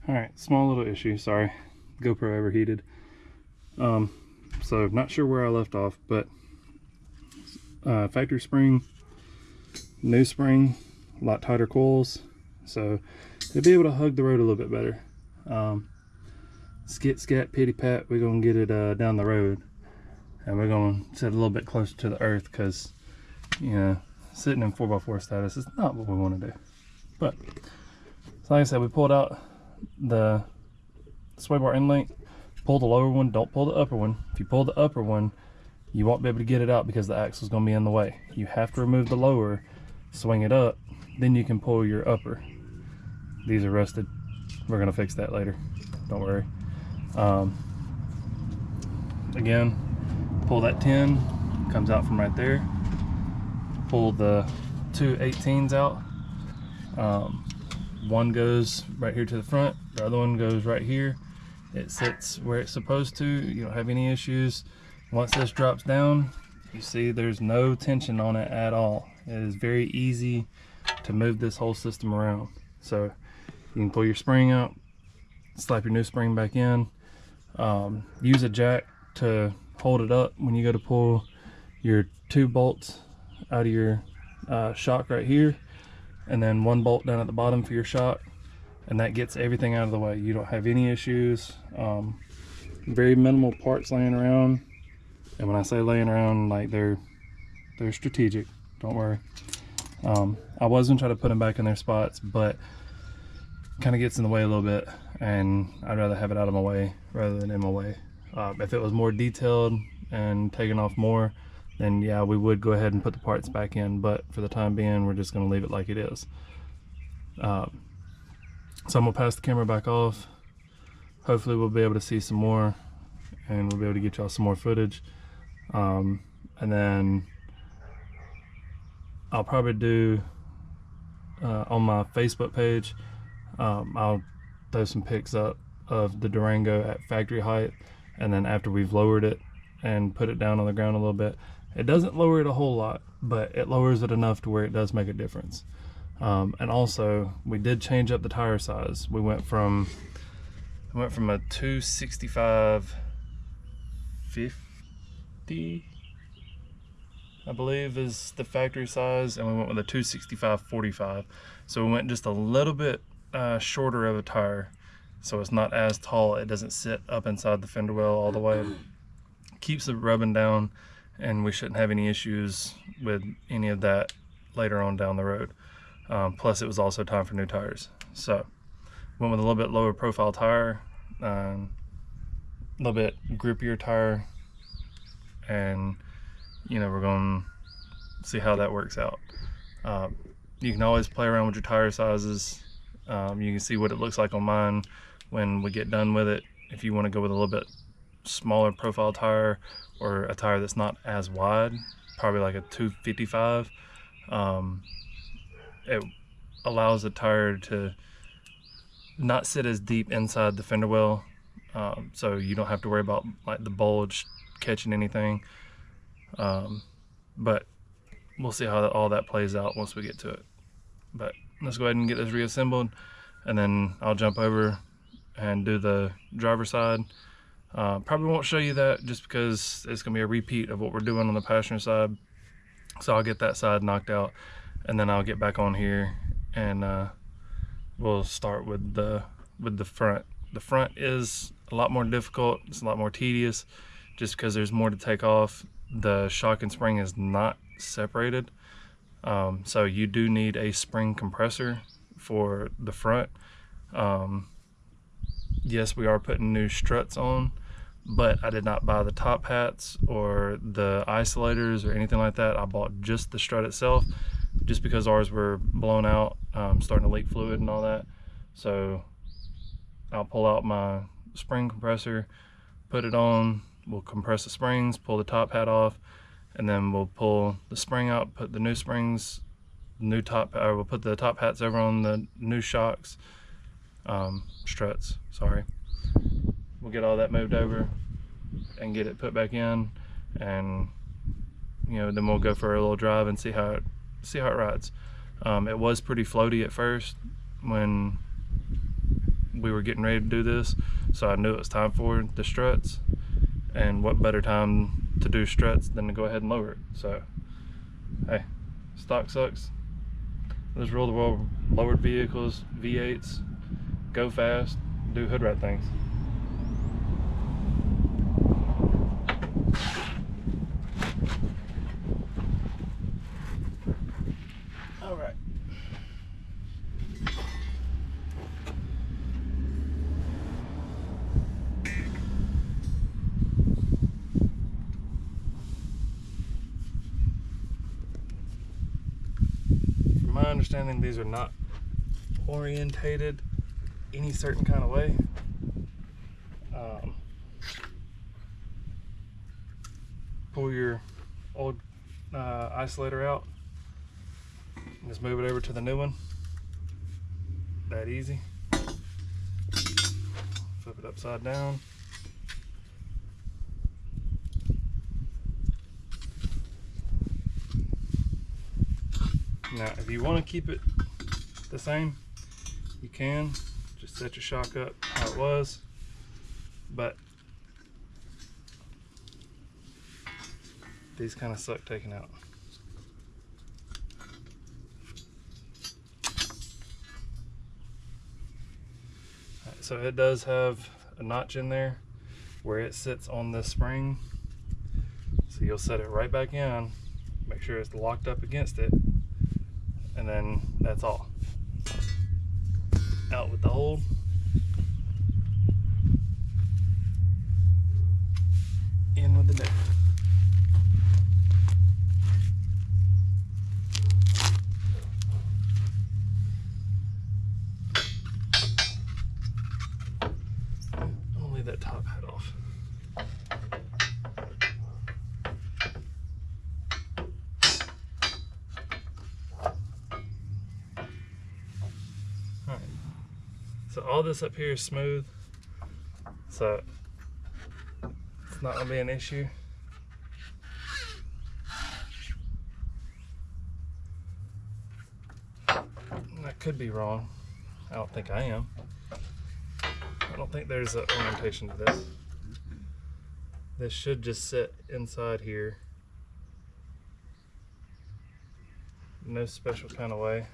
All right, small little issue, sorry. GoPro overheated. So not sure where I left off, but factory spring, new spring, a lot tighter coils, so they'll be able to hug the road a little bit better. Skit scat pitty pat, we're gonna get it down the road, and we're gonna sit a little bit closer to the earth, because you know, sitting in 4x4 status is not what we want to do. But so like I said, we pulled out the sway bar end link, pull the lower one, don't pull the upper one. If you pull the upper one, you won't be able to get it out because the axle is going to be in the way. You have to remove the lower, swing it up, then you can pull your upper. These are rusted. We're going to fix that later, don't worry. Again, pull that 10, comes out from right there. Pull the two 18s out. One goes right here to the front, the other one goes right here. It sits where it's supposed to. You don't have any issues. Once this drops down, you see there's no tension on it at all. It is very easy to move this whole system around. So you can pull your spring out, slap your new spring back in, use a jack to hold it up when you go to pull your 2 bolts out of your shock right here, and then 1 bolt down at the bottom for your shock, and that gets everything out of the way. You don't have any issues. Very minimal parts laying around, and when I say laying around, like they're strategic, don't worry. I was gonna try to put them back in their spots, but kind of gets in the way a little bit, and I'd rather have it out of my way rather than in my way. If it was more detailed and taking off more, then yeah, we would go ahead and put the parts back in, but for the time being, we're just going to leave it like it is. So I'm going to pass the camera back off. Hopefully we'll be able to see some more, and we'll be able to get y'all some more footage. And then I'll probably do, on my Facebook page, I'll throw some pics up of the Durango at factory height, and then after we've lowered it and put it down on the ground a little bit. It doesn't lower it a whole lot, but it lowers it enough to where it does make a difference. And also, we did change up the tire size. We went from a 265/50, I believe is the factory size, and we went with a 265/45. So we went just a little bit shorter of a tire, so it's not as tall. It doesn't sit up inside the fender well all the way. Keeps it rubbing down, and we shouldn't have any issues with any of that later on down the road. Plus it was also time for new tires, so went with a little bit lower profile tire, a little bit grippier tire, and you know, we're going to see how that works out. You can always play around with your tire sizes. You can see what it looks like on mine when we get done with it. If you want to go with a little bit smaller profile tire, or a tire that's not as wide, probably like a 255, it allows the tire to not sit as deep inside the fender well, so you don't have to worry about like the bulge catching anything. But we'll see how all that plays out once we get to it. But let's go ahead and get this reassembled, and then I'll jump over and do the driver's side. Probably won't show you that just because it's going to be a repeat of what we're doing on the passenger side. So I'll get that side knocked out, and then I'll get back on here, and we'll start with the front. The front is a lot more difficult. It's a lot more tedious just because there's more to take off. The shock and spring is not separated. So you do need a spring compressor for the front. Yes, we are putting new struts on, but I did not buy the top hats or the isolators or anything like that. I bought just the strut itself, just because ours were blown out, starting to leak fluid and all that. So I'll pull out my spring compressor, put it on, we'll compress the springs, pull the top hat off, and then we'll pull the spring out, put the new springs, we'll put the top hats over on the new shocks, struts, sorry. We'll get all that moved over and get it put back in, and you know, then we'll go for a little drive and see how it rides. It was pretty floaty at first when we were getting ready to do this, so I knew it was time for the struts, and what better time to do struts than to go ahead and lower it. So hey, stock sucks. Let's rule the world. Lowered vehicles, V8s, go fast, do hood rat things. All right. From my understanding, these are not orientated any certain kind of way. Pull your old isolator out, just move it over to the new one. That easy. Flip it upside down. Now, if you want to keep it the same, you can. Just set your shock up how it was. But these kind of suck taking out. Right, so it does have a notch in there where it sits on this spring. So you'll set it right back in, make sure it's locked up against it, and then that's all. Out with the old. In with the new. I'm gonna leave that top hat off. Alright. So all this up here is smooth. So it's not gonna be an issue. I could be wrong. I don't think I am. I don't think there's an orientation to this. This should just sit inside here. No special kind of way.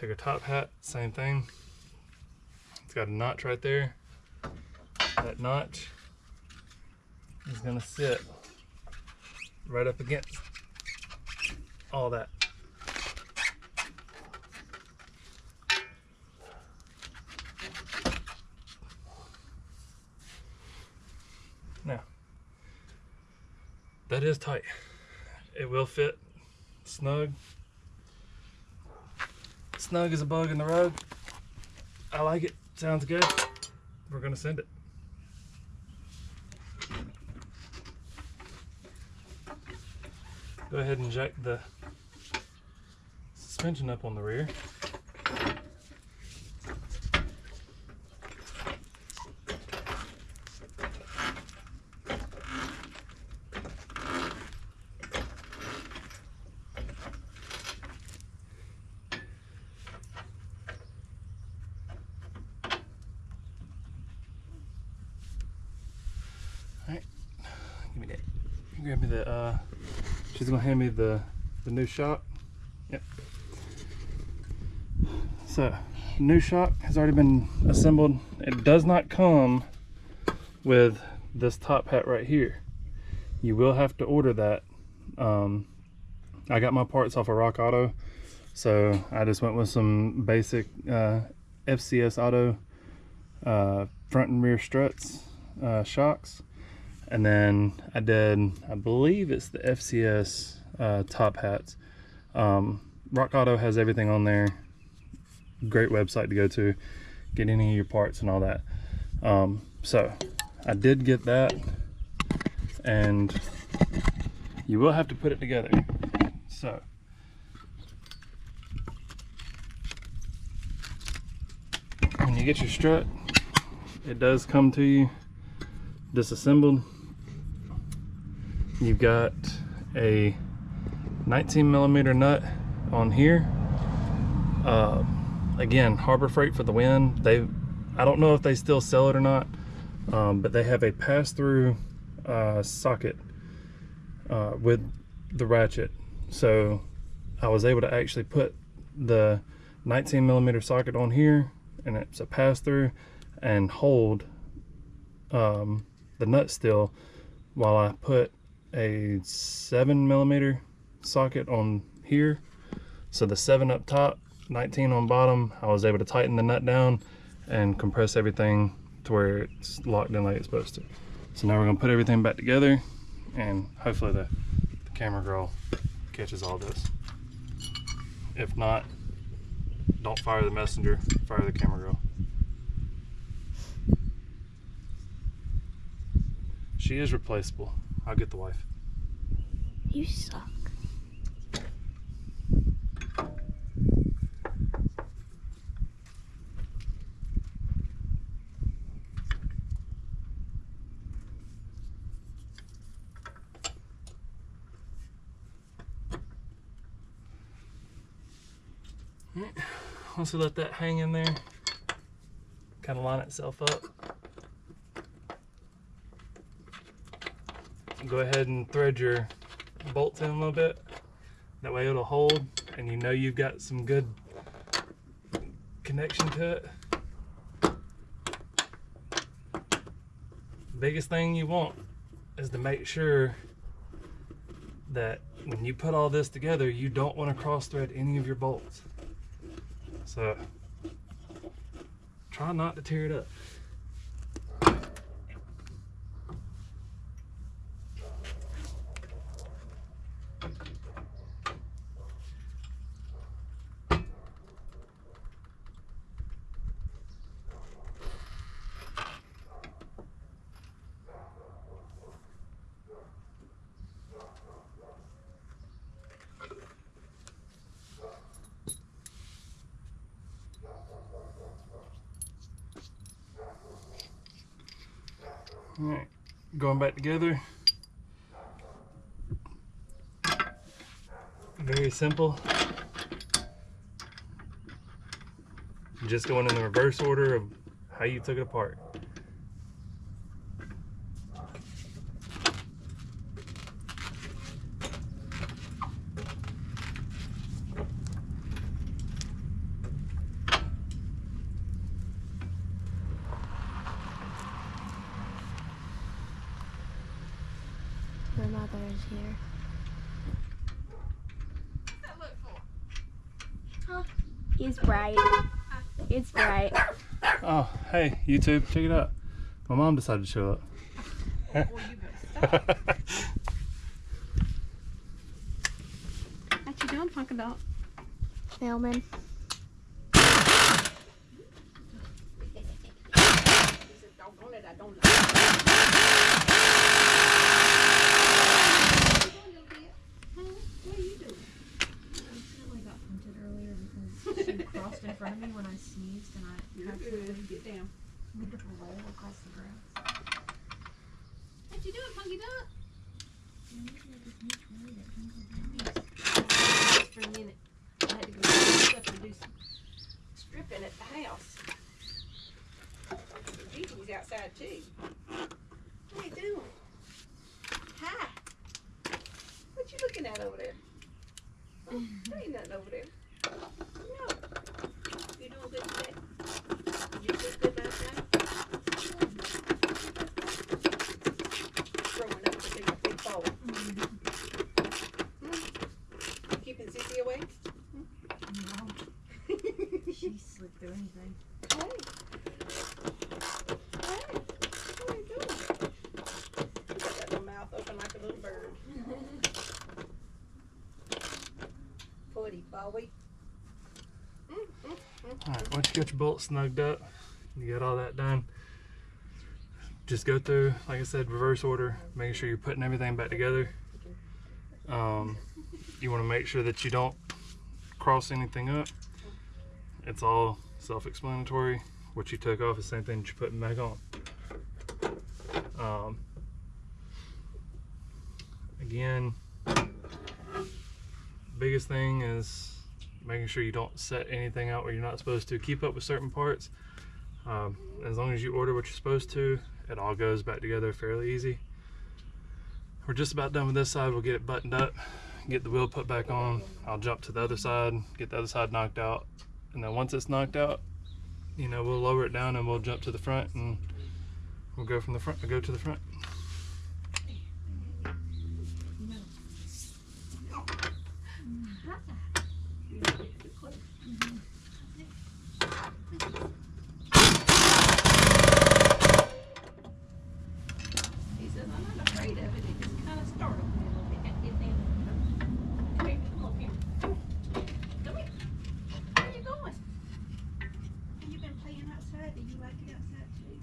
Take a top hat, same thing. It's got a notch right there. That notch is gonna sit right up against all that. Now, that is tight. It will fit snug. Snug as a bug in the rug. I like it. Sounds good. We're gonna send it. Go ahead and jack the suspension up on the rear. Alright, give me that. Grab me the, she's gonna hand me the new shock. Yep. So, new shock has already been assembled. It does not come with this top hat right here. You will have to order that. I got my parts off of Rock Auto, so I just went with some basic FCS Auto front and rear struts, shocks. And then I did, I believe it's the FCS top hats. Rock Auto has everything on there. Great website to go to, get any of your parts and all that. So I did get that, and you will have to put it together. So when you get your strut, it does come to you disassembled. You've got a 19mm nut on here. Again, Harbor Freight for the win. I don't know if they still sell it or not, but they have a pass-through socket with the ratchet. So I was able to actually put the 19mm socket on here, and it's a pass-through, and hold the nut still while I put a 7mm socket on here. So the 7 up top, 19 on bottom. I was able to tighten the nut down and compress everything to where it's locked in like it's supposed to. So now we're gonna put everything back together, and hopefully the camera girl catches all this. If not, don't fire the messenger, fire the camera girl. She is replaceable. I'll get the wife. You suck. Alright, once we let that hang in there, kind of line itself up, go ahead and thread your bolts in a little bit. That way it'll hold, and you know you've got some good connection to it. Biggest thing you want is to make sure that when you put all this together, you don't want to cross thread any of your bolts. So try not to tear it up. Alright, going back together. Very simple. Just going in the reverse order of how you took it apart. My mother is here. What's that look for? Huh? It's bright. It's bright. Oh, hey, YouTube, check it out. My mom decided to show up. Well, you better stop. What you doing, Funky Dog? Filming. Doggone it, I don't know. What are you doing? I got punted earlier because she crossed in front of me when I sneezed and I You're good. Get down. made her roll across the grass. What you doing, Funky Dog? Just for a minute. I had to go up and do some stripping at the house. Gigi's outside too. What are you doing? Hi. What you looking at over there? Oh, there ain't nothing over there. No. You doing good today? You did good last night? Growing up to be a big boy. You keeping Zippy away? No, she slipped through anything. Hey. Hey. What are you doing? You got that little mouth open like a little bird. Putty boy. Alright, once you got your bolts snugged up, you got all that done, just go through, like I said, reverse order, making sure you're putting everything back together. You want to make sure that you don't cross anything up. It's all self-explanatory. What you took off is the same thing that you're putting back on. Again, biggest thing is making sure you don't set anything out where you're not supposed to. Keep up with certain parts. As long as you order what you're supposed to, it all goes back together fairly easy. We're just about done with this side. We'll get it buttoned up, get the wheel put back on. I'll jump to the other side, get the other side knocked out, and then once it's knocked out, you know, we'll lower it down and we'll jump to the front, and we'll go from the front to go to the front. He says, I'm not afraid of it. It just kind of startled me a little bit. Come here, come on here. Come here. Where are you going? Have you been playing outside? Do you like it outside too?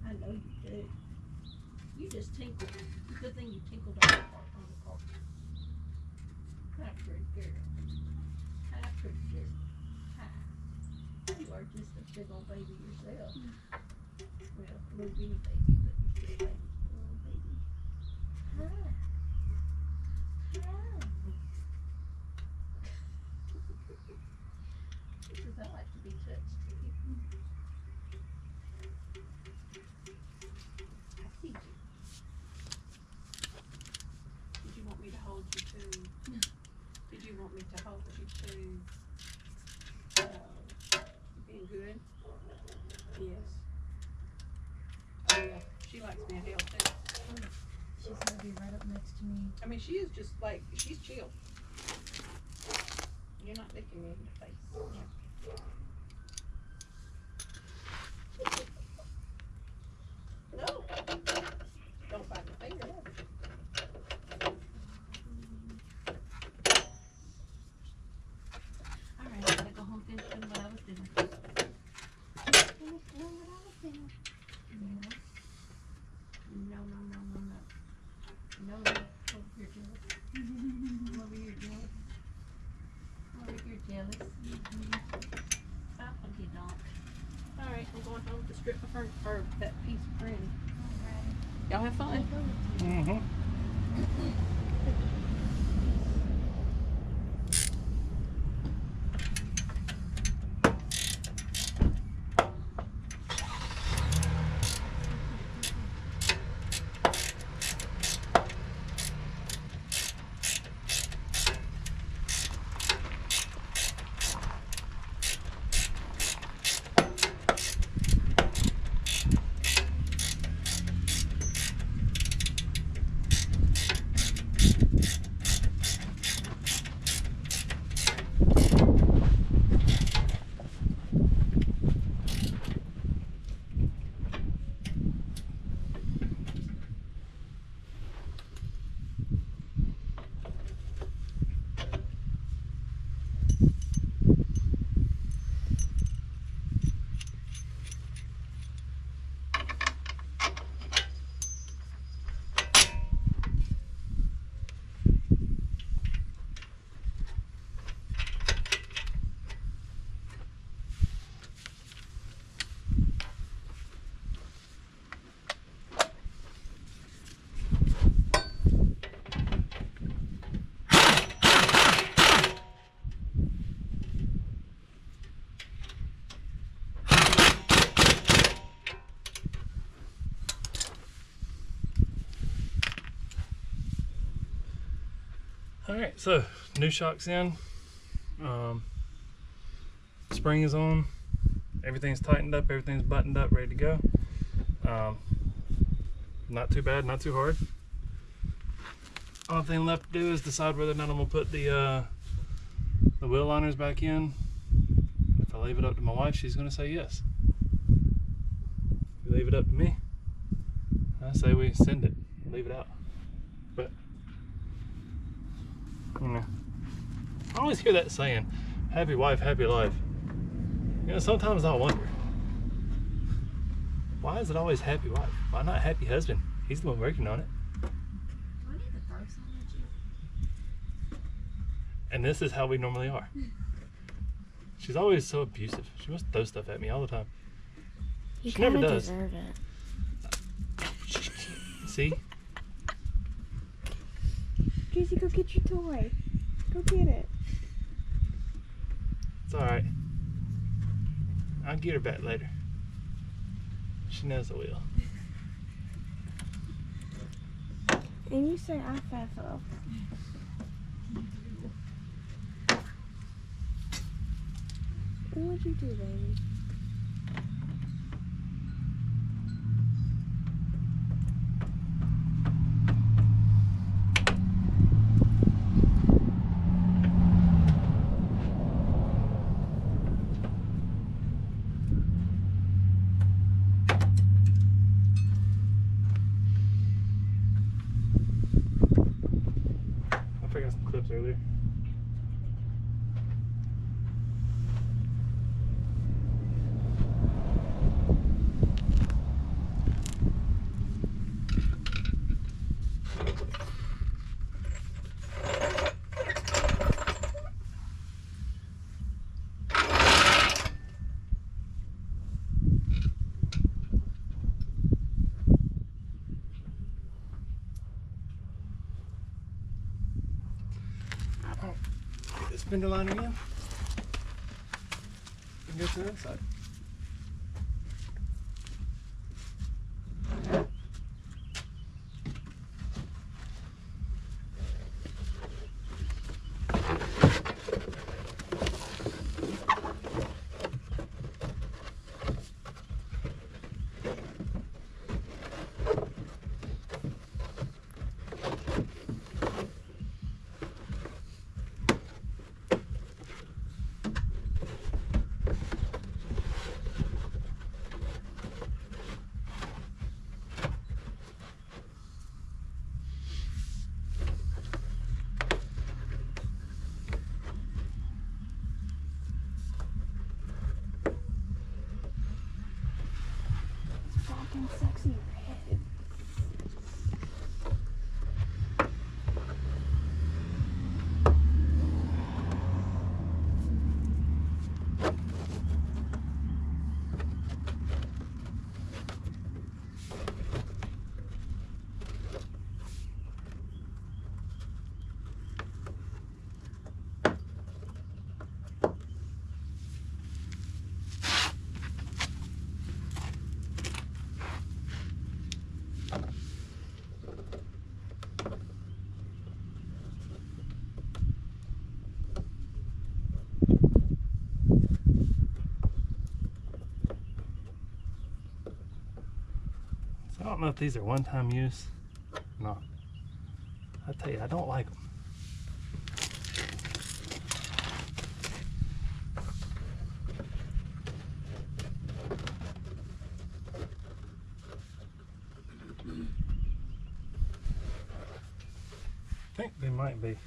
I know you do. You just tinkled. Good thing you tinkled on the car. Hi, pretty girl. Hi, pretty girl. Hi. You are just a big old baby yourself. Well, a little bitty baby, but you're still a baby. Little baby. Hi. Hi. Because I like to be touched too. I see you. Did you want me to hold you to? Did you want me to hold you to being good? Yes. Oh yeah, she likes being held too. She's gonna be right up next to me. I mean, she is just like, she's chill. You're not licking me in the face. No. Don't bite my finger. Alright, I gotta go home finish doing what I was doing. No. No, over here, jealous. Over here, jealous. Over here, jealous. Stop, you don't. Alright, I'm going home to strip my furniture, or that piece of printing. Y'all have fun. Mm-hmm. Alright, so new shock's in, spring is on, everything's tightened up, everything's buttoned up, ready to go. Not too bad, not too hard. Only thing left to do is decide whether or not I'm going to put the wheel liners back in. If I leave it up to my wife, she's going to say yes. If you leave it up to me, I say we send it, leave it out. But you know, I always hear that saying, happy wife, happy life. You know, sometimes I wonder, why is it always happy wife? Why not happy husband? He's the one working on it. Do I need to throw some at you? And this is how we normally are. She's always so abusive. She wants to throw stuff at me all the time. You She never kinda does. deserve it. See? Casey, go get your toy. Go get it. It's alright. I'll get her back later. She knows I will. And you say I FFO. What'd you do, baby? I forgot some clips earlier. Get this fender liner in. And go to the inside. Fucking sexy red. So I don't know if these are one-time use. No. I tell you, I don't like them. I think they might be.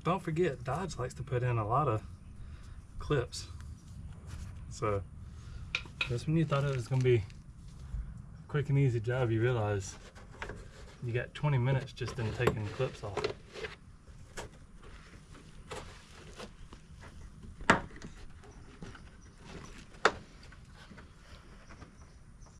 don't forget, Dodge likes to put in a lot of clips. So just when you thought it was gonna be a quick and easy job, you realize you got 20 minutes just in taking the clips off.